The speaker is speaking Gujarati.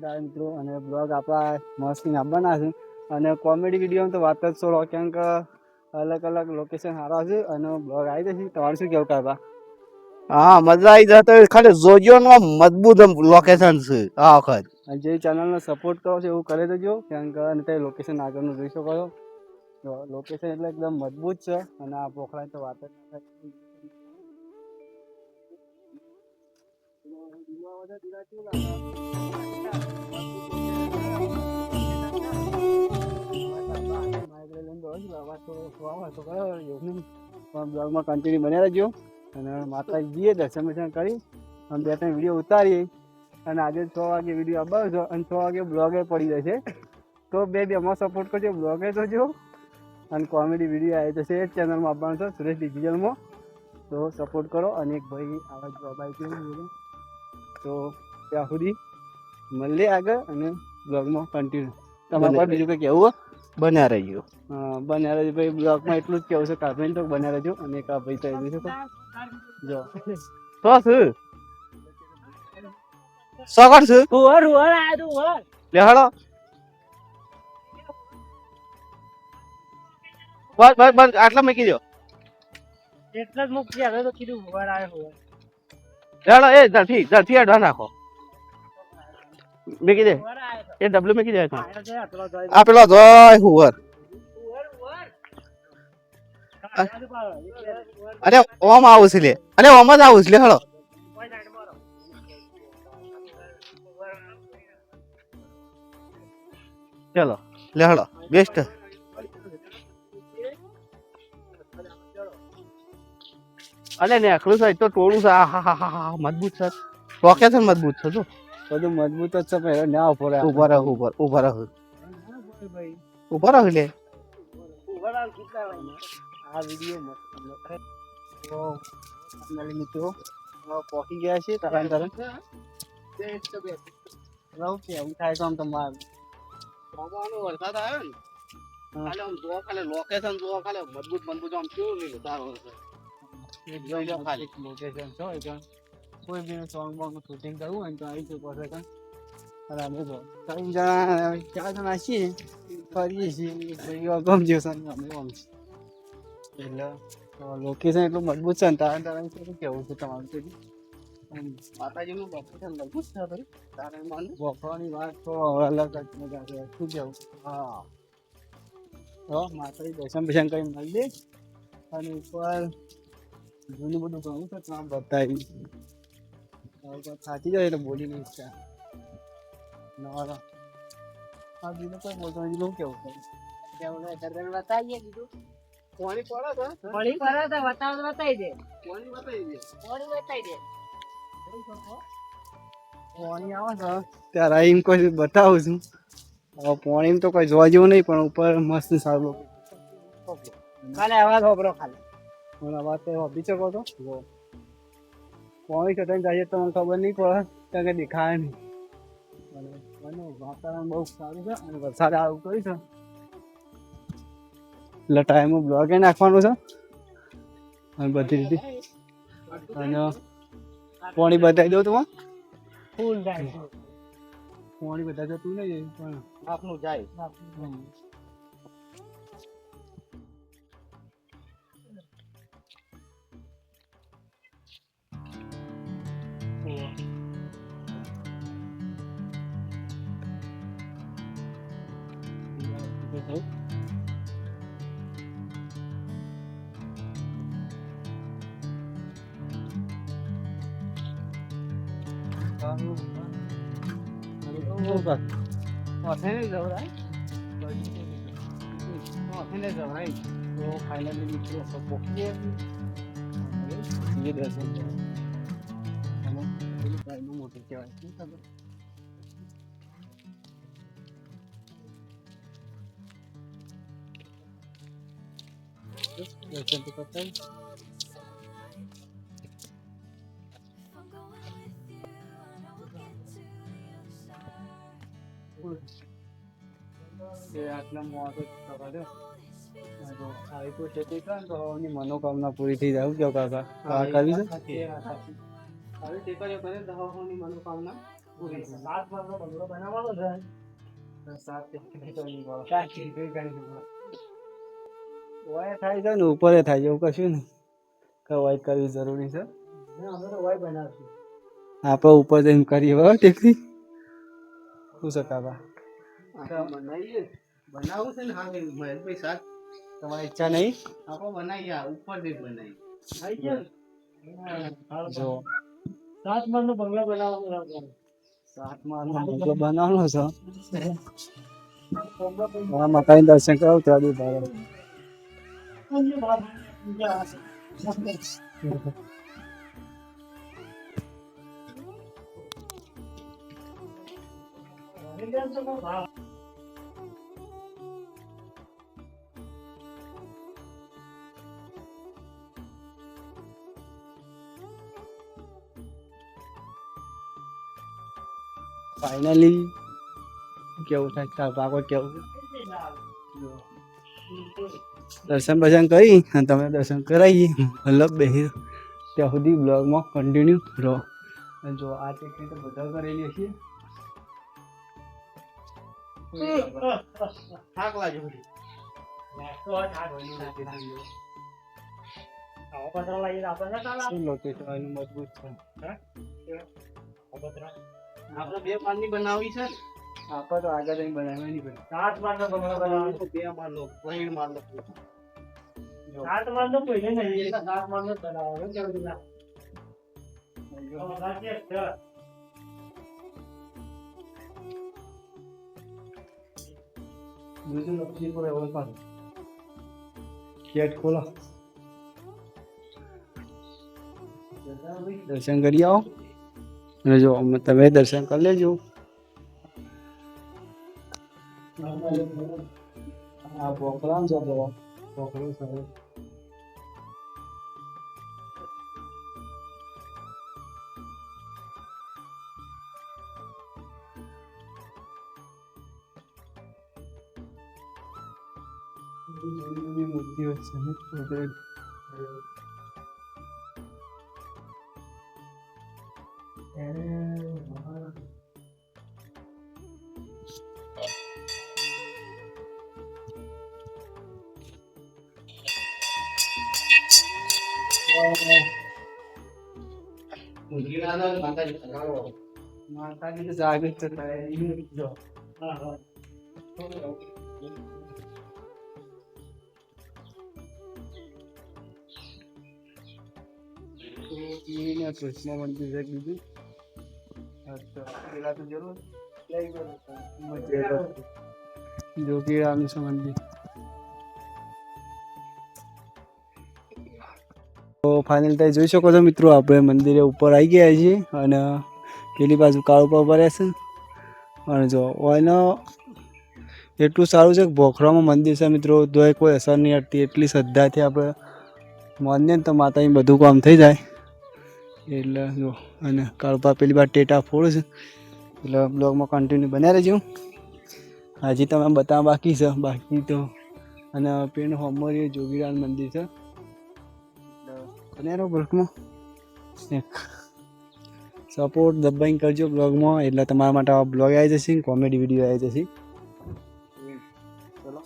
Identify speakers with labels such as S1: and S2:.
S1: મિત્રો અને બ્લોગ આપણા મસ્તી આપવાના છે અને કોમેડી વિડીયો તો વાત જ છોડો કેમ કે અલગ અલગ લોકેશન સારા છે અને બ્લોગ આવી જશે. તમારે શું કેવું કાકા?
S2: હા મજા આવી જતો ખાલી જોજો નો મજબૂત લોકેશન છે આ વખત.
S1: જે ચેનલનો સપોર્ટ કરો છો એવું કરી દેજો કેમ કે તે લોકેશન આગળનું જોઈ શકો છો. લોકેશન એટલે એકદમ મજબૂત છે અને આ પોખરાની તો વાત જ ના થાય. બ્લોગમાં કન્ટિન્યુ બન્યા રહેજો અને માતાજીએ દર્શન બર્શન કરી અને 2-3 વિડીયો ઉતારીએ અને આજે 6 વાગે વિડીયો આવવાનો છે અને 6 વાગે બ્લોગે પડી જશે. તો બેમાં સપોર્ટ કરજો, બ્લોગે જોજો અને કોમેડી વિડીયો આવી જશે એ ચેનલમાં આવવાનું છે સુરેશ ડિજિટલમાં. તો સપોર્ટ કરો અને એક ભાઈ આવા જોબ આવી ગયું તો ત્યાં સુધી મળીએ આગળ અને બ્લોગમાં કન્ટિન્યુ. તમારા પર બીજું કંઈ કહેવું?
S2: બન્યા રહેજો.
S1: બન્યા રહેજો ભાઈ. બ્લોગમાં એટલું જ કહેવું છે કાભાઈ તો બન્યા રહેજો અને એક આ ભાઈ તો આવી શકો જો
S2: તો શું સગડ છે
S3: હુવર આ તું હુવર
S2: લે હાલો બસ બસ બસ આટલા મૂકી દો
S3: એટલે જ મૂકી હવે તો કીધું હુવર આવે હુવર.
S2: હાલો એ જલ્દી અડવા નાખો મૂકી દે એ ડબલું મૂકી દે આ પેલો જોય હુવર. અરે ઓમ આવું છે લે અરે ઓમ જ આવું છે લે હાલો ચલો લે હાલો બેસ્ટ. અરે ને આખલું છે તો ટોળું છે હા મજબૂત છે લોકેશન મજબૂત છે જો
S1: બધું મજબૂત જ છે પણ ના ઉભો રહે
S2: ઉભા રહે લે
S1: આ વિડીયો તો ફાઇનલી મિત્રો પહોંચી ગયા છે તરણ રહું કે એવું થાય તો આમ તમારે
S2: વરસાદ આવ્યો ને આમ જો ખાલી લોકેશન જો ખાલી મજબૂત આમ કેવું નહીં સારું
S1: લોકેશન છે કોઈ બી સોંગ બોંગ શૂટિંગ કરવું હોય તો આવી શકો છો. અને અમે જો 3 જણા 4 જણા છીએ ફરીએ છીએ ગમજો અમે એટલે લોકેશન એટલું મજબૂત છે ને તારણ શું કેવું છે તમારું?
S2: માતાજીનું લોકેશન મજબૂત છે ભાઈ તારણ માનું
S1: વફવાની વાત તો અલગ જ મજા છે શું કેવું?
S2: હા
S1: તો માતાજી દર્શન બર્શન કરી મળીએ અને ઉપર જૂનું બધું ઘણું છે કામ બતાવી થાકી જાય એટલે બોલી નહીં ઈચ્છા નવા આ બીજું કોઈ બોલતો નહીં કેવું
S3: કેવું બતાવીએ કીધું
S2: કોની પડે છે
S3: પડી કરે તો બતાવી દે
S2: કોની બતાવી દે
S1: પાણી આવે છે ત્યારે એમ કોઈ બતાવું છું. હવે પાણી તો કોઈ જોવા જેવું નહીં પણ ઉપર મસ્ત સારું
S3: ખાલી અવાજ હોબરો ખાલી
S1: મને વાત તો હોબી શકો તો પાણી ચટાઈને જઈએ તો મને ખબર નહીં પડે કારણ કે દેખાય નહીં અને વાતાવરણ બહુ સારું છે અને વરસાદ આવું કર્યું છે એટલે ટાઈમ બ્લોગે નાખવાનું છે અને બધી રીતે અને પાણી બતાવી દઉં તમારે
S3: ફૂલ જાય
S1: પાણી બધા જતું નહીં પણ
S2: આપનું જાય
S1: તો ફાઇનલી મિત્રો પહોંચીએ દર્શન મોટું કહેવાય શું ખબર દર્શન તો કરતા આટલા મોડો કરવા દો આવી કોઈ ખેતી કરે ને તો મનોકામના પૂરી થઈ જાય. કેવું કાકા? હા કરવી છે.
S2: આવી ટેકરીઓ કરે તો હવાની મનોકામના
S3: સાત માળનો બંગલો બનાવવાનો છે.
S1: વાય થાય છે ને ઉપરે થાય છે એવું કશું ને કે વાય કરવી જરૂરી છે.
S3: અમે તો વાય બનાવશું.
S1: આપણે ઉપર જઈને કરીએ બરાબર ટેકરી શું છે કાકા
S2: બનાવીએ બનાવવું છે ને. હા મહેશભાઈ સાત
S1: તમારી ઈચ્છા નહીં
S2: આપણે બનાવીએ ઉપર થી બનાવીએ.
S3: થઈ ગયું
S1: જો
S3: સાત માળનો બંગલો બનાવવાનો છે.
S1: 7 માળનો બંગલો બનાવવાનો છે. હા માતાજી દર્શન કરાવું ત્યાં બી ભારે ફાઇનલી કેવું થાય તાર ભાગો કેવું દર્શન બર્શન કરી અને તમે દર્શન કરાવીએ મતલબ બેસી ત્યાં સુધી બ્લોગમાં કન્ટિન્યુ રહો. અને જો આ ટેકનિક તો બધા કરેલી હશે.
S2: થાક લાગ્યો
S1: શું લોકેશન એનું મજબૂત છે.
S2: આપણે 2 માળની બનાવવી છે ને.
S1: આપણે તો આગળ જઈને બનાવવાની પડે.
S3: સાત માળનો બંગલો બનાવવાનો છે.
S2: 2 માળનો 3 માળનો.
S3: સાત માળનો કોઈ નહીં, એટલે સાત માળનો જ બનાવવાનો. કેવું છે?
S1: બીજું લપસી પડે હવે પાછું ગેટ ખોલો દર્શન કરી આવો. અને જો તમે દર્શન કરી લેજો. આ બોકડા છે બોકડું સરસ મૂર્તિઓ છે. માતાજી તો જાગૃત થાય જો કૃષ્ણ મંદિર છે બીજું પેલા તો જરૂર જોગીરામ છે મંદિર. તો ફાઇનલ તમે જોઈ શકો છો મિત્રો આપણે મંદિરે ઉપર આવી ગયા છીએ અને પેલી બાજુ કાળ ઉપર ભર્યા છે. અને જો એનો એટલું સારું છે કે ભોખરામાં મંદિર છે મિત્રો તો કોઈ અસર નહીં હટતી એટલી શ્રદ્ધાથી આપણે માનીએ ને તો માતાજી બધું કામ થઈ જાય. એટલે જો અને કાળપા પેલી બાર ટેટા ફોડ છે એટલે બ્લોગમાં કન્ટિન્યુ બન્યા રહેજો. હજી તમે બતાવવા બાકી છે બાકી તો અને પેલું હોમરી જોગીરામ મંદિર છે બન્યા રહો બ્લોગમાં. એક સપોર્ટ દબાઈને કરજો બ્લોગમાં એટલે તમારા માટે આ બ્લોગ આવી જશે કોમેડી વિડીયો આવી જશે. ચલો